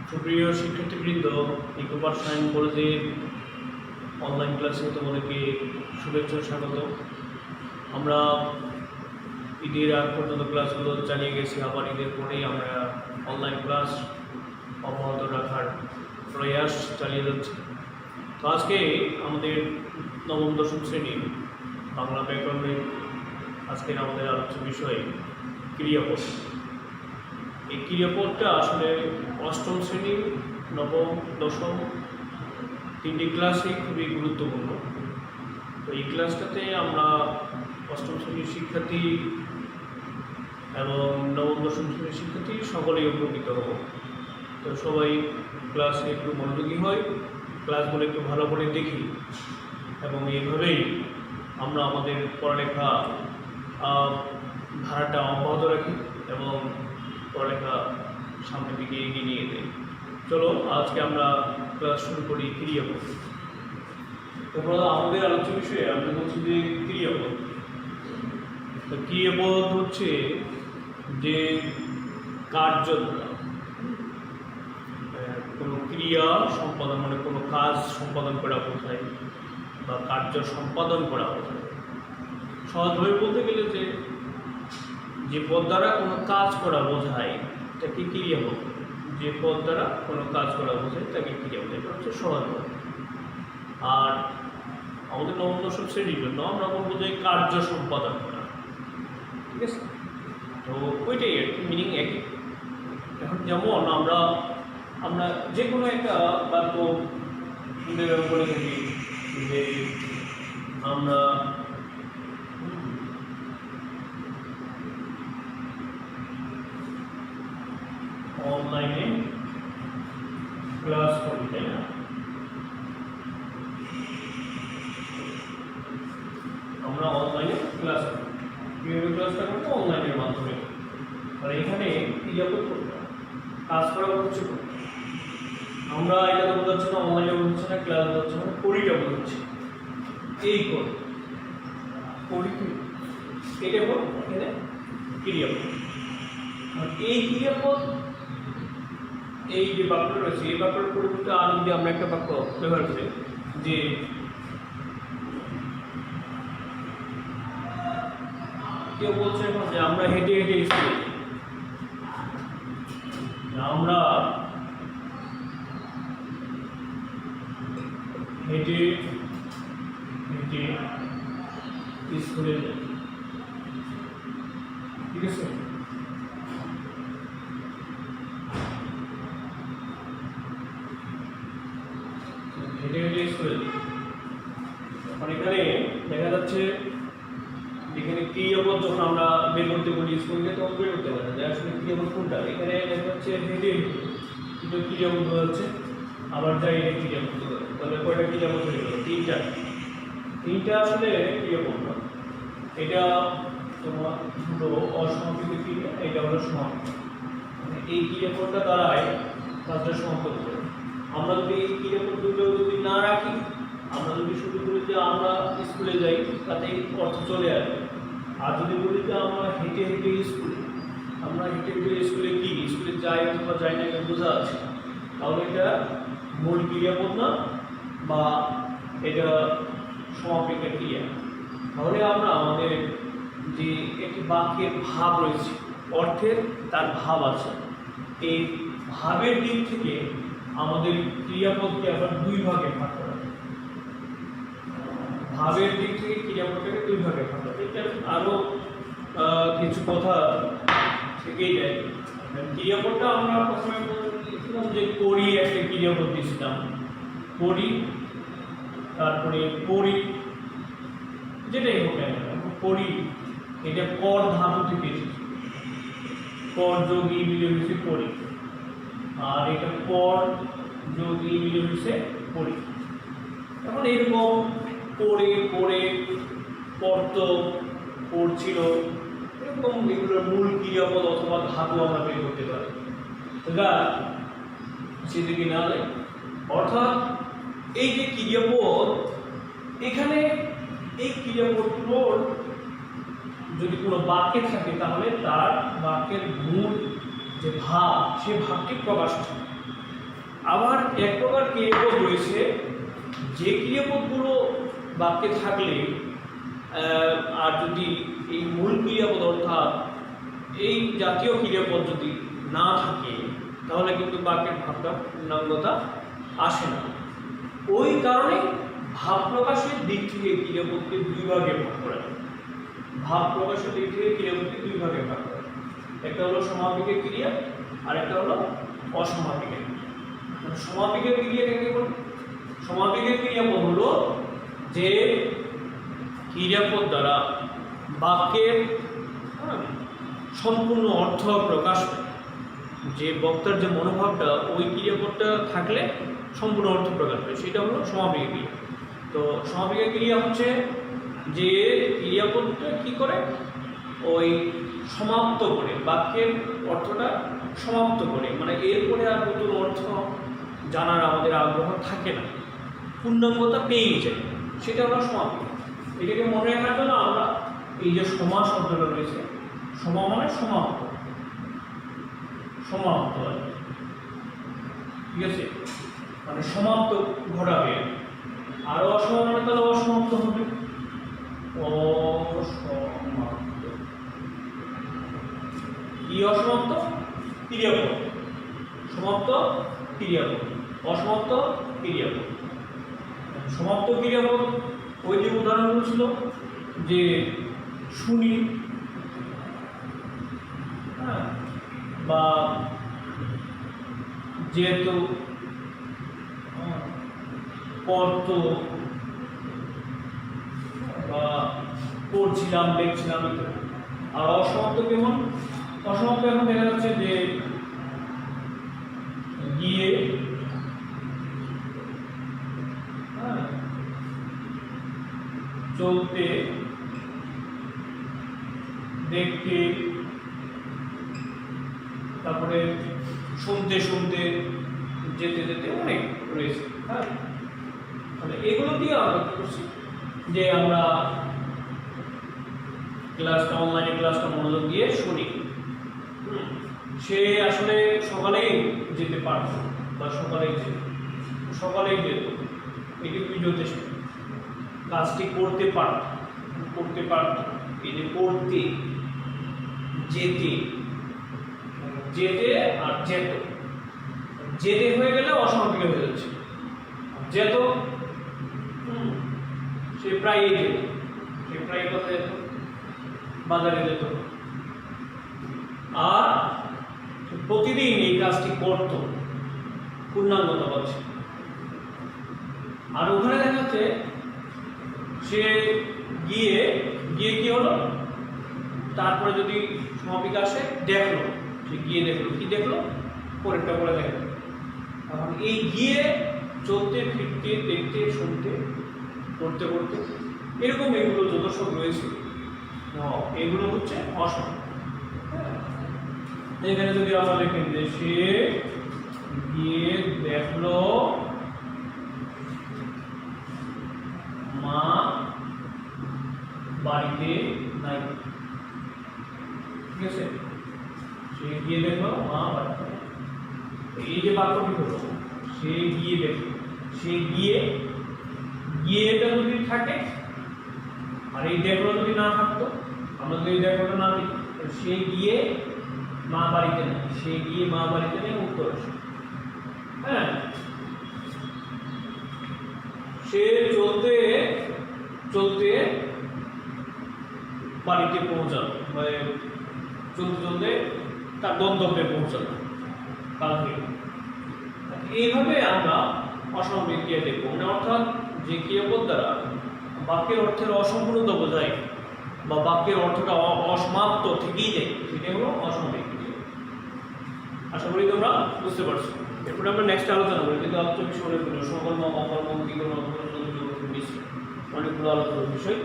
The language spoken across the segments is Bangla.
সুপ্রিয় শিক্ষার্থীবৃন্দ, ইকোপার সায়েন্স কলেজের অনলাইন ক্লাসে তোমাদেরকে শুভেচ্ছা স্বাগত। আমরা ঈদের আগ পর্যন্ত ক্লাসগুলো চালিয়ে গেছি, আবার ঈদের পরেই আমরা অনলাইন ক্লাস অব্যাহত রাখার প্রয়াস চালিয়ে যাচ্ছি। তো আজকে আমাদের নবম দশম শ্রেণীর বাংলা ব্যাকরণের আজকের আমাদের আলোচ্য বিষয় ক্রিয়াপদ। এই ক্রিয়াপদটা আসলে অষ্টম শ্রেণী, নবম, দশম তিনটি ক্লাসই খুবই গুরুত্বপূর্ণ। তো এই ক্লাসটাতে আমরা অষ্টম শ্রেণীর শিক্ষার্থী এবং নবম দশম শ্রেণীর শিক্ষার্থী সকলেই উপকৃত হব। তো সবাই ক্লাসে একটু মনোযোগী হয়, ক্লাসগুলো একটু ভালো করে দেখি এবং এইভাবেই আমরা আমাদের পড়ালেখা ধারাটা অব্যাহত রাখি এবং পড়ালেখা সামনের দিকে এগিয়ে নিয়ে যাই। চলো আজকে আমরা ক্লাস শুরু করি ক্রিয়াপদ। তারপর আমাদের আলোচ্য বিষয়ে আমরা বলছি যে ক্রিয়াপদ। তো ক্রিয়াপদ হচ্ছে যে কার্য দ্বারা কোনো ক্রিয়া সম্পাদন, মানে কোনো কাজ সম্পাদন করা বোঝায় বা কার্য সম্পাদন করা বোঝায়। সহজভাবে বলতে গেলে যে পদ দ্বারা কোনো কাজ করা বোঝায় তাকে ক্রিয়াপদ। যে পদ দ্বারা কোনো কাজ করা বোঝায় তাকে ক্রিয়াপদ। এটা হচ্ছে সহজ। আর আমাদের নবম দশম শ্রেণীর জন্য আমরা বলবো যে কার্য সম্পাদন করা, ঠিক আছে? তো ওইটাই আর কি, মিনিং একই। এখন যেমন আমরা যে কোনো একটা বাক্য বলে থাকি যে আমরা অনলাইনে ক্লাস করি, তাই না? আমরা অনলাইনে ক্লাস করি। কীভাবে ক্লাসটা করবো? অনলাইনের মাধ্যমে। আর এখানে ক্রিয়াপদ করবো, কাজ করা হচ্ছে। আমরা এটা তো বোঝাচ্ছি না অনলাইনে বোঝাচ্ছে না, ক্লাস বোঝাচ্ছে না, করিটা বোঝাচ্ছে। এই করি এটা হল এখানে ক্রিয়াপদ। আর এই ক্রিয়াপদ, এই যে বাক্যটা রয়েছে, এই বাক্যের পরিবর্তে আর যদি আমরা একটা বাক্য ব্যবহার করি যে কেউ বলছে এখন যে আমরা হেঁটে হেঁটে স্কুলে, আমরা হেঁটে হেঁটে স্কুলে যাই, ঠিক আছে? হেঁটে হেঁটে স্কুলে যাই। মানে এখানে দেখা যাচ্ছে যেখানে ক্রিয়াপদ যখন আমরা বের করতে বলি স্কুলে, তখন বের করতে পারে যে আসলে ক্রিয়াপদ কোনটা। এখানে দেখা যাচ্ছে হেঁটে কিন্তু ক্রিয়াপদ হচ্ছে, আবার যাই এটা ক্রিয়াপদ। তাহলে কয়টা ক্রিয়াপদ হয়ে গেল? তিনটা আসলে ক্রিয়াপদ না। এটা তোমার দুটো অসমাপিত ক্রিয়া, এটা হলো সমাপিত। মানে এই ক্রিয়াপদটা দ্বারাই কাজটা সমাপ্ত করতে হবে। আমরা যদি এই ক্রিয়াপদ দুটো যদি না রাখি, আমরা যদি শুধু বলি যে আমরা স্কুলে যাই, তাতে অর্থ চলে আসবে। আর যদি বলি যে আমরা হেঁটে হেঁটে স্কুলে, আমরা হেঁটে হেঁটে স্কুলে কি স্কুলে যাই অথবা যাই না, এটা বোঝা আছে, তাহলে এটা মূল ক্রিয়াপদ না বা এটা সমাপিত ক্রিয়া। তাহলে আমরা আমাদের যে একটি বাক্যের ভাব রয়েছে, অর্থের তার ভাব আছে, এই ভাবের দিক থেকে আমাদের ক্রিয়াপদকে আবার দুই ভাগে ভাগ করা যায়। ভাবের দিক থেকে ক্রিয়াপদটাকে দুই ভাগে ভাগ করা যায়। এটা আরও কিছু কথা থেকেই যায়। ক্রিয়াপদটা আমরা প্রথমে বলছিলাম যে করি, একটা ক্রিয়াপদ দিয়েছিলাম করি, তারপরে পড়ি, যেটাই হোক না পড়ি, এটা কর ধাতু থেকে এসেছে, কর যোগ ই মিলে হয়েছে পড়ি। আর এটা কর যোগ ই মিলে হয়েছে পড়ি। এখন এরকম পড়ে পড়ে পড়ত, পড়ছিল, এরকম এগুলোর মূল ক্রিয়াপদ অথবা ধাতু আমরা বের করতে পারি। এটা সেদিকে না যায়। অর্থাৎ এই যে ক্রিয়াপদ, এখানে এই ক্রিয়াপদগুলোর যদি কোনো বাক্যে থাকে তাহলে তার বাক্যের মূল যে ভাব, সে ভাবটি প্রকাশ হয়। আবার এক প্রকার ক্রিয়াপদ রয়েছে যে ক্রিয়াপদগুলো বাক্যে থাকলে আর যদি এই মূল ক্রিয়াপদ অর্থাৎ এই জাতীয় ক্রিয়াপদ যদি না থাকে তাহলে কিন্তু বাক্যের ভাবটা পূর্ণাঙ্গতা আসে না। ওই কারণে ভাব প্রকাশের দিক থেকে ক্রিয়াপদকে দুই ভাগে ভাগ করা যায়। ভাব প্রকাশের দিক থেকে ক্রিয়াপদকে দুই ভাগে ভাগ করা যায়। একটা হলো সমাপিকের ক্রিয়া আর একটা হলো অসমাপিকের ক্রিয়া। সমাপিকের ক্রিয়া কাকে বলে? সমাপিকের ক্রিয়াপদ হলো যে ক্রিয়াপদ দ্বারা বাক্যের সম্পূর্ণ অর্থ প্রকাশ পায়। যে বক্তার যে মনোভাবটা ওই ক্রিয়াপদটা থাকলে সম্পূর্ণ অর্থ প্রকাশ পায়, সেটা হলো সমাপিকের ক্রিয়া। তো সমাপিকের ক্রিয়া হচ্ছে যে ক্রিয়াপদটা কি করে ওই সমাপ্ত করে বাক্যের অর্থটা সমাপ্ত করে, মানে এরপরে আর নতুন অর্থ জানার আমাদের আগ্রহ থাকে না, পূর্ণাঙ্গতা পেয়েই যায়, সেটা হলো সমাপিক। এটাকে মনে রাখার জন্য আমরা এই যে সমা শব্দটা রয়েছে, সমা মানে সমাপ্ত, সমাপ্ত ঠিক আছে, মানে সমাপ্ত ঘটাবে। আর অসমা মানে তাহলে অসমাপ্ত হবে, অসমাপ্ত। কি অসমাপ্ত? ক্রিয়াপদ। সমাপ্ত ক্রিয়াপদ, অসমাপ্ত ক্রিয়াপদ। সমাপ্ত ক্রিয়াপদ ওই যে উদাহরণগুলো ছিল যে শুনি, হ্যাঁ, বা যেহেতু, পড়ত, বা পড়ছিলাম, দেখছিলাম। আর অসমাপ্ত কেমন? অসমাপ্ত এখন দেখা যাচ্ছে যে গিয়ে, চলতে, দেখতে, তারপরে শুনতে শুনতে, যেতে যেতে অনেক রয়েছে। হ্যাঁ, মানে এগুলো দিয়ে আমরা কি করছি যে আমরা ক্লাসটা, অনলাইনে ক্লাসটা মনোযোগ দিয়ে শুনি। সে আসলে সকালেই যেতে পারত বা সকালেই যেত, এটুকুই যথেষ্ট। কাজটি করতে পারত, এই যে করতে, যেতে, আর যেতে হয়ে গেলে অসমাপিক হয়ে যাচ্ছে। যেত, সে প্রায়ই যেত, সে প্রায় কোথায় যেত? বাজারে যেত। আর প্রতিদিন এই কাজটি করত, পূর্ণাঙ্গতা পাচ্ছে। আর ওখানে দেখা যাচ্ছে সে গিয়ে কি হলো, তারপরে যদি সমাপিক আসে, দেখলো, সে গিয়ে দেখলো, কি দেখলো? পরেরটা পরে দেখলো। এখন এই গিয়ে চলতে, ফিরতে, দেখতে, শুনতে, করতে করতে, এরকম এগুলো যত সব রয়েছে, এগুলো হচ্ছে অসম। এখানে যদি আমরা দেখেন যে সে গিয়ে দেখলো মা বাড়িতে নাই, ঠিক আছে, সে গিয়ে দেখলো মা বাড়িতে। এই যে বাক্যটি হলো সে গিয়ে দেখলো, সে গিয়েটা যদি থাকে আর এই দেখলো যদি না থাকতো, আমরা যদি দেখলোটা না দিই, সে গিয়ে মা বাড়িতে নেই, সে গিয়ে মা বাড়িতে নেই উত্তর আসে। হ্যাঁ, সে চলতে চলতে বাড়িতে পৌঁছালো, মানে চলতে চলতে তার গন্তব্যে পৌঁছালো। এইভাবে আমরা অসমাপিক ক্রিয়া দেখব, মানে অর্থাৎ যে ক্রিয়াপদ দ্বারা বাক্যের অর্থের অসম্পূর্ণতা বোঝায় বা বাক্যের অর্থটা অসমাপ্ত থেকেই যায়, সেটা হলো অসমাপিক ক্রিয়া। আশা করি তোমরা বুঝতে পারছো। এরপরে আমরা নেক্সট আলোচনা করি, কিন্তু আলোচ্য বিষয় অনেকগুলো, সকর্ম, অকর্ম, বিকর্ম, অনেকগুলো আলোচনার বিষয়।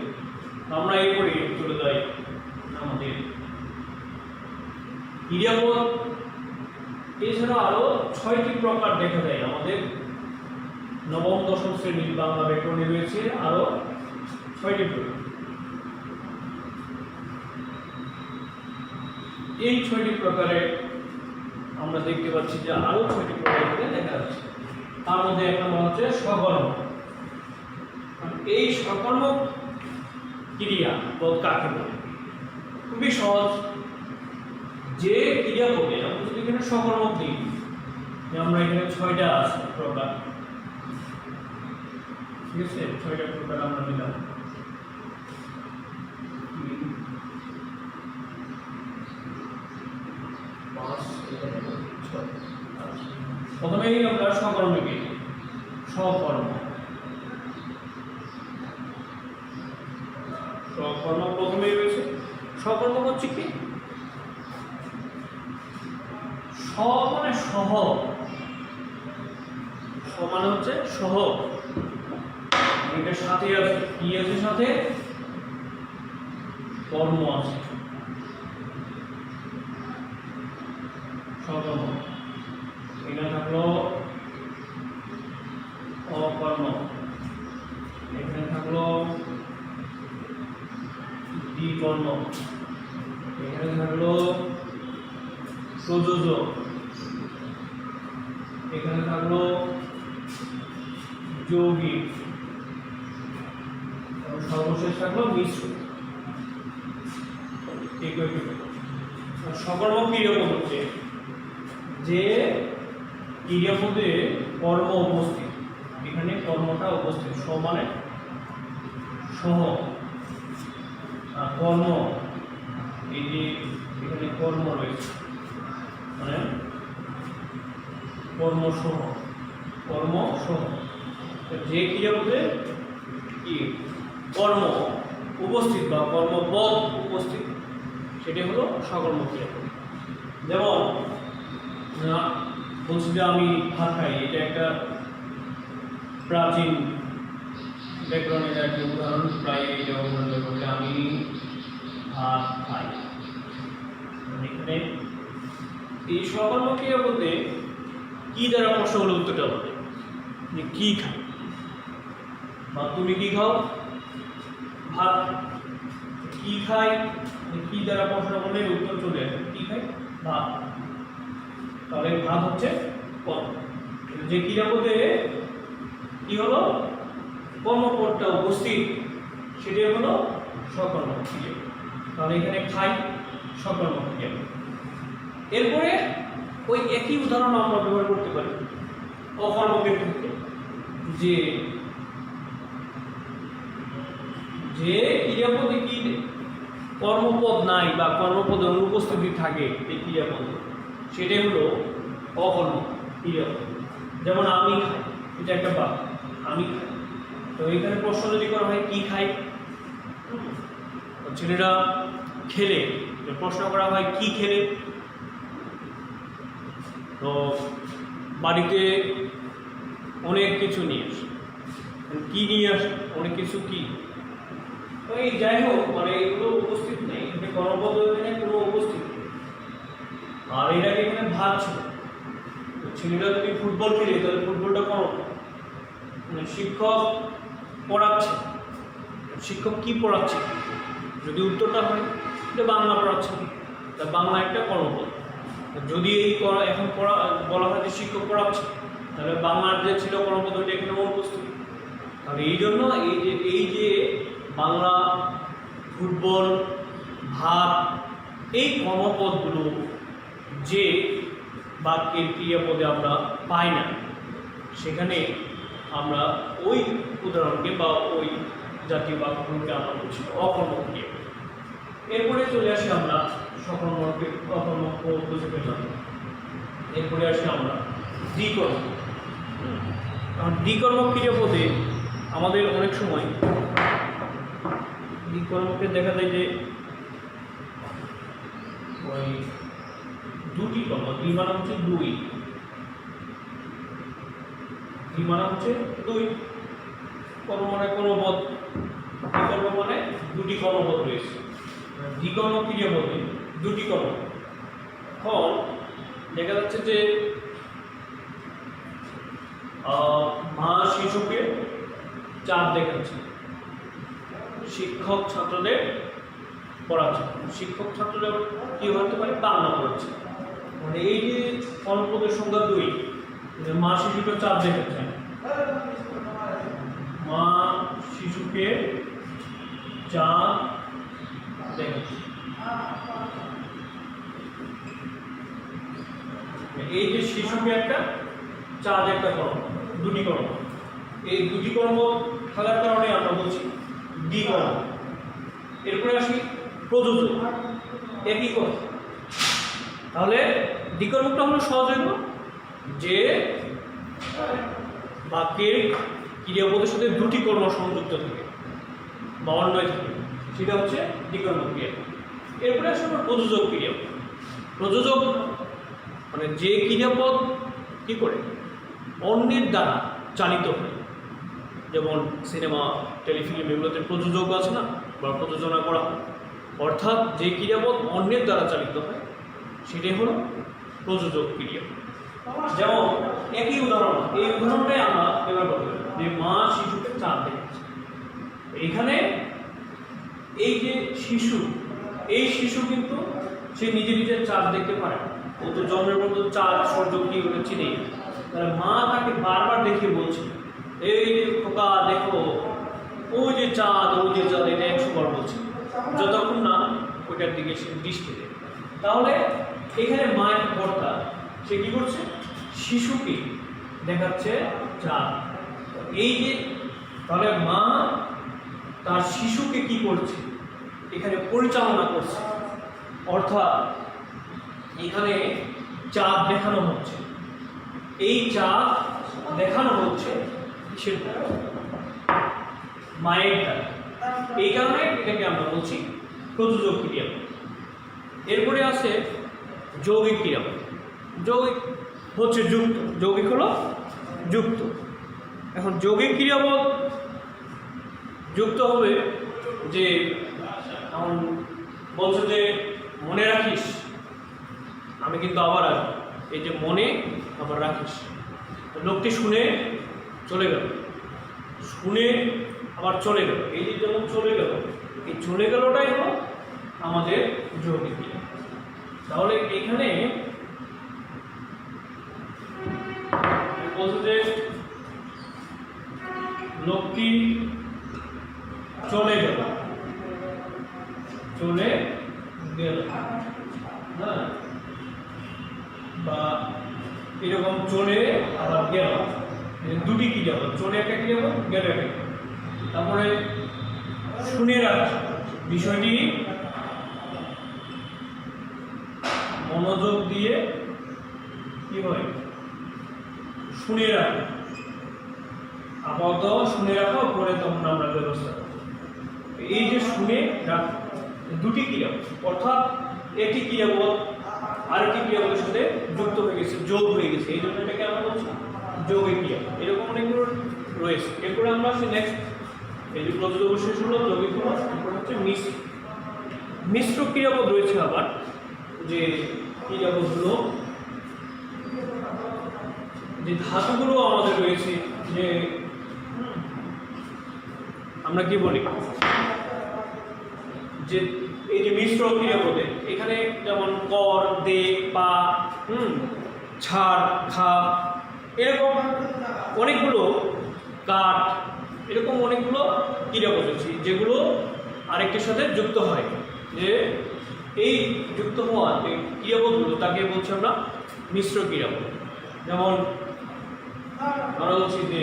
আমরা এরপরে চলে যাই আমাদের ক্রিয়াপদ। এছাড়া আরো 6টি প্রকার দেখা যায় আমাদের নবম দশম শ্রেণীর বাংলা ব্যাকরণে রয়েছে, আরো 6টি প্রকার। এই 6টি প্রকারে আমরা দেখতে পাচ্ছি যে আরো 6টি প্রকার এখানে দেখা যাচ্ছে। তার মধ্যে এক নম্বর হচ্ছে সকর্ম। এই সকর্ম ক্রিয়া পদ কাকে বলে? খুবই সহজ। যে ক্রিয়াপদে আমরা যদি এখানে সকর্ম দিই, আমরা এখানে 6টা আছে প্রকার, ঠিক আছে? 6টা প্রকার আমরা নিলাম। প্রথমেই আমরা সকর্মে গেই। সকর্ম সকর্ম প্রথমেই রয়েছে। সকর্ম হচ্ছে কি? স মানে সহ, স মানে হচ্ছে সহ, এটার সাথে আছে কি আছে? সাথে কর্ম আছে। সকর্ম। এখানে থাকলো অকর্ম, এখানে থাকলো দ্বিকর্ম, এখানে থাকলো প্রযোজক, এখানে থাকলো যৌগিক, এবং সর্বশেষ থাকলো মিশ্র। সকর্ম ক্রিয়াপদ হচ্ছে যে ক্রিয়াপদে কর্ম উপস্থিত, এখানে কর্মটা উপস্থিত। স মানে সহ, আর কর্ম, এই যে এখানে কর্ম রয়েছে মানে কর্মসহ, কর্মসহ। যে ক্রিয়াপদে কি কর্ম উপস্থিত বা কর্মপদ উপস্থিত, সেটি হলো সকর্ম ক্রিয়াপদ। যেমন বলছি যে আমি ভাত খাই, এটা একটা প্রাচীন ব্যাকরণের একটা উদাহরণ। প্রায় এটা উদাহরণ বলতে আমি ভাত খাই। এখানে এই সকর্ম ক্রিয়াপদে কি দ্বারা প্রশ্ন হলে উত্তরটা হবে যে কি খাই, বা তুমি কি খাও? ভাত। কি খাই, কি দ্বারা প্রশ্ন করলে উত্তর চলে আসে কি খাই? ভাত। তাহলে ভাত হচ্ছে কর্ম। যে ক্রিয়াপদে কি হলো কর্মপদটা উপস্থিত, সেটি হলো সকর্ম ক্রিয়া। তাহলে এখানে খাই সকর্ম ক্রিয়া। এরপরে ওই একই উদাহরণ আমরা ব্যবহার করতে পারি অকর্মকের ক্ষেত্রে। যে যে ক্রিয়াপদে কি কর্মপদ নাই বা কর্মপদের অনুপস্থিতি থাকে এই ক্রিয়াপদে, সেটাই হলো অকর্ম ক্রিয়াপদ। যেমন আমি খাই, এটা একটা বাক্য, আমি খাই। তো এখানে প্রশ্ন যদি করা হয় কি খাই, ছেলেরা খেলে, প্রশ্ন করা হয় কি খেলে, তো বাড়িতে অনেক কিছু নিয়ে আসে। কি নিয়ে আসে? অনেক কিছু। কি? তো এই যাই হোক, মানে এগুলো উপস্থিত নেই, এখানে কর্মপদ এখানে কোনো উপস্থিত নেই। আর এর আগে এখানে ভাত ছিল। ছেলেরা যদি ফুটবল খেলে, তাহলে ফুটবলটা কর্ম। মানে শিক্ষক পড়াচ্ছে, শিক্ষক কি পড়াচ্ছে? যদি উত্তরটা হয় যে বাংলা পড়াচ্ছে, তা বাংলা একটা কর্মপদ। যদি এই এখন বলা হয় যে শিক্ষক পড়াচ্ছে, তাহলে বাংলার যে ছিল কর্মপদ ওইটা এখানে অনুপস্থিত। তাহলে এই জন্য এই যে বাংলা, ফুটবল, ভাত, এই কর্মপদগুলো যে বাক্যের ক্রিয়াপদে আমরা পাই না, সেখানে আমরা ওই উদাহরণকে বা ওই জাতীয় বাক্যগুলোকে আমরা বলছি অকর্ম ক্রিয়া। এরপরে চলে আসি আমরা সকর্মকে অকর্ম বুঝে পেলাম। এরপরে আসি আমরা দ্বিকর্ম। কারণ দ্বিকর্ম ক্রিয়াপদে আমাদের অনেক সময় দ্বিকর্মকে দেখা যায় যে ওই দুটি কর্ম, দুই মানে হচ্ছে দুই, দুই মানে হচ্ছে দুই কর্ম মানে কর্মপদ, দ্বিকর্ম মানে দুটি কর্মপদ রয়েছে। দ্বিকর্ম ক্রিয়াপদে দুটি কর্ম। এখন দেখা যাচ্ছে যে মা শিশুকে চাপ দেখাচ্ছে, শিক্ষক ছাত্রদের পড়াচ্ছে। শিক্ষক ছাত্রদের কি হতে পারে? বাংলা পড়াচ্ছে। মানে এই যে কর্মপদের সংখ্যা 2, মা শিশুকে চাপ দেখাচ্ছে, মা শিশুকে চাপ দেখাচ্ছে। এই যে শিশুকে একটা চাঁদ একটা কর্ম, দুটি কর্ম, এই দুটি কর্ম থাকার কারণে আমরা বলছি দ্বিকর্ম। এরপরে আসি প্রযোজক, একই কথা। তাহলে দ্বিকর্মটা হলো সহজ হইল যে বাক্যের ক্রিয়াপদের সাথে দুটি কর্ম সংযুক্ত থাকে বা অন্যয় থাকে, সেটা হচ্ছে দ্বিকর্ম ক্রিয়াপদ। এরপরে আসলে প্রযোজক ক্রিয়াপদ। প্রযোজক মানে যে ক্রিয়াপদ কি করে অন্যের দ্বারা চালিত হয়, যেমন সিনেমা, টেলিফিল্ম, এগুলোতে প্রযোজক আছে না, বা প্রযোজনা করা হয়, অর্থাৎ যে ক্রিয়াপদ অন্যের দ্বারা চালিত হয় সেটাই হলো প্রযোজক ক্রিয়াপদ। যেমন একই উদাহরণ, এই উদাহরণটাই আমরা ব্যবহার করতে পারি যে মা শিশুকে চাঁদ দেখাচ্ছে। এইখানে এই যে শিশু, এই শিশু কিন্তু সে নিজে নিজের চাঁদ দেখতে পারে না, ও তো জন্মের পর চাঁদ সূর্য কি করে চিনেই। তাহলে মা তাকে বারবার দেখে বলছে, এই যে খোকা দেখো, ওই যে চাঁদ, ওই যে চাঁদ, এটা 100 বার বলছে, যতক্ষণ না ওইটার দিকে সে দৃষ্টি দেয়। তাহলে এখানে মায়ের কর্তা সে কি করছে, শিশুকে দেখাচ্ছে চাঁদ। এই যে তাহলে মা তার শিশুকে কি করছে, এখানে পরিচালনা করছে, অর্থাৎ এখানে চাঁদ দেখানো হচ্ছে। এই চাঁদ দেখানো হচ্ছে কিসের দ্বারা, মায়ের দ্বারা। এই কারণে এটাকে আমরা বলছি প্রযোজক ক্রিয়াপদ। এরপরে আছে যৌগিক ক্রিয়াপদ। যৌগিক হচ্ছে যুক্ত, যৌগিক হলো যুক্ত। এখন যৌগিক ক্রিয়াপদ যুক্ত হবে যে এখন বলছে যে মনে রাখিস, আমি কিন্তু আবার আসবো, এই যে মনে আবার রাখিস। লোকটি শুনে চলে গেল, শুনে আবার চলে গেল, এই যে যেমন চলে গেল, এই চলে গেলটাই হলো আমাদের যৌগিক ক্রিয়া। তাহলে এখানে বলছে যে লোকটি চলে গেল, চলে গেল, হ্যাঁ, বা এরকম চলে আবার গেল, দুটি ক্রিয়াপদ, চলে একটা ক্রিয়াপদ, গেল একটা। তারপরে শুনে রাখ, বিষয়টি মনোযোগ দিয়ে কি হয়, শুনে রাখো, আপাতত শুনে রাখো, পরে তখন আমরা ব্যবস্থা করব। এই যে শুনে রাখো, দুটি ক্রিয়াপদ, অর্থাৎ একটি ক্রিয়াপদ আরেকটি ক্রিয়াপদের সাথে যুক্ত হয়ে গেছে, যোগ হয়ে গেছে, এই জন্য এটাকে আমরা বলছি যৌগিক ক্রিয়াপদ। এরকম অনেকগুলো রয়েছে। এরপরে আমরা আসি নেক্সট, এই যে প্রযোজক শেষ হলো, যৌগিক হলো, এরপর হচ্ছে মিশ্র ক্রিয়াপদ রয়েছে। আবার যে ক্রিয়াপদগুলো, যে ধাতুগুলো আমাদের রয়েছে, যে আমরা কি বলি যে এই যে মিশ্র ক্রিয়াপদে এখানে যেমন কর, দে, পা, ছাড়, খা, এরকম অনেকগুলো, কাঠ, এরকম অনেকগুলো ক্রিয়াপদ রয়েছে যেগুলো আরেকটির সাথে যুক্ত হয়। যে এই যুক্ত হওয়া এই ক্রিয়াপদগুলো তাকে বলছি আমরা মিশ্র ক্রিয়াপদ। যেমন আমরা বলছি যে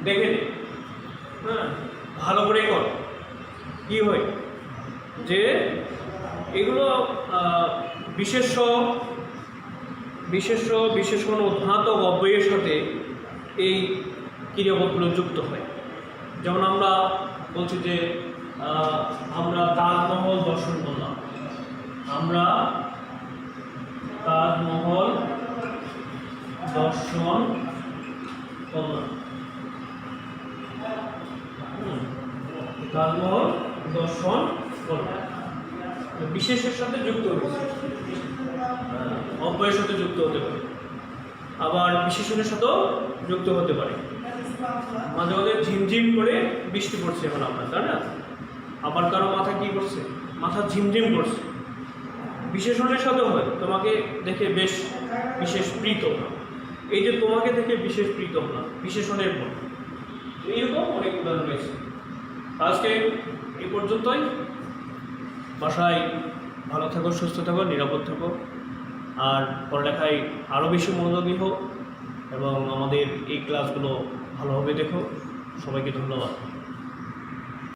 দেখে নে, হ্যাঁ, ভালো করে কর, কি হয় যে এগুলো বিশেষ কোনো ধাতব অব্যয়ের সাথে এই ক্রিয়াপদগুলো যুক্ত হয়। যেমন আমরা বলছি যে আমরা তাজমহল দর্শন করলাম, আমরা তাজমহল দর্শন করলাম, তাজমহল দর্শন করলাম, বিশেষের সাথে যুক্ত হয়েছে, অব্যয়ের সাথে যুক্ত হতে পারে, আবার বিশেষণের সাথেও যুক্ত হতে পারে। মাঝে মাঝে ঝিমঝিম করে বৃষ্টি পড়ছে এখন আপনার, তাই না? আবার কারো মাথা কি করছে, মাথা ঝিমঝিম করছে, বিশেষণের সাথে হয় তোমাকে দেখে বেশ বিশেষ প্রীত না। এই যে তোমাকে দেখে বিশেষ প্রীত না, বিশেষণের মতো, এইরকম অনেক উদাহরণ রয়েছে। আজকে এই পর্যন্তই। বাসায় ভালো থাকো, সুস্থ থাকো, নিরাপদ থাকো, আর পড়ালেখায় আরও বেশি মনোযোগী হোক এবং আমাদের এই ক্লাসগুলো ভালোভাবে দেখো। সবাইকে ধন্যবাদ।